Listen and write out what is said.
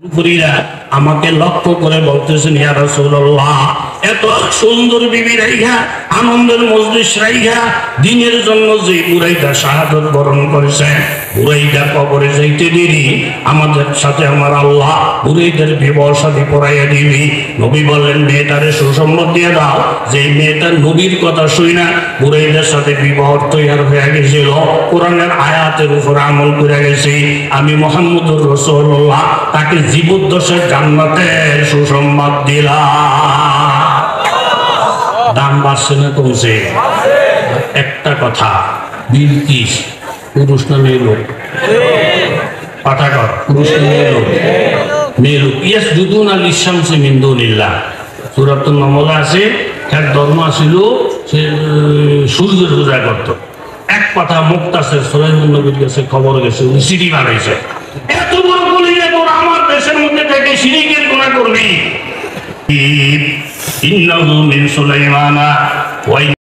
পুরীরা আমাকে লক্ষ্য করে বলতেছেন, ইয়া রাসূলুল্লাহ, এত সুন্দর বিবি রাইহা, আনন্দের মজলিস রাইহা, দিনের জন্য যে বুড়াইটা শাহাদত বরণ করেছে, বুড়াইটা কবরে যাইতে দেরি, আমাদের সাথে আমার আল্লাহ বুড়াইদের বিবাহ শাদী পড়াইয়া দিবি। নবী বললেন, মেয়েটারে সুসম্মত দিয়ে দাও। যে মেয়েটার নবীর কথা শুই না বুড়াইদের সাথে বিবাহ তৈরি হয়ে গেছিল, কোরআনের আয়াতের উপর আমল করে গেছি, আমি মুহাম্মদুর রাসূলুল্লাহ তাকে জীবদ্দশায় জান্নাতের সুসংবাদ দিলাম। দাম বাড়ছে না কমছে? একটা কথা, বিলকিস পুরুষ না মেয়ে লোক? পাঠাকর পুরুষ না মেয়ে লোক? মেয়ে লোক। ইয়াসজুদুনা লিশ-শামসি মিন দুনিল্লাহ, সূরাতুন নামলে আছে। এক ধর্ম ছিল সে সূর্যের পূজা করত। এক কথা মুক্তাসের সুলাইমান নবীর কাছে খবর গেছে, উনি সিঁড়ি বানাইছে। এত বড় বলিলে তোর আমার দেশের মধ্যে থেকে শিরিকের গুনাহ করবি। ইন্নাহু মিন সুলাইমানা ওয়া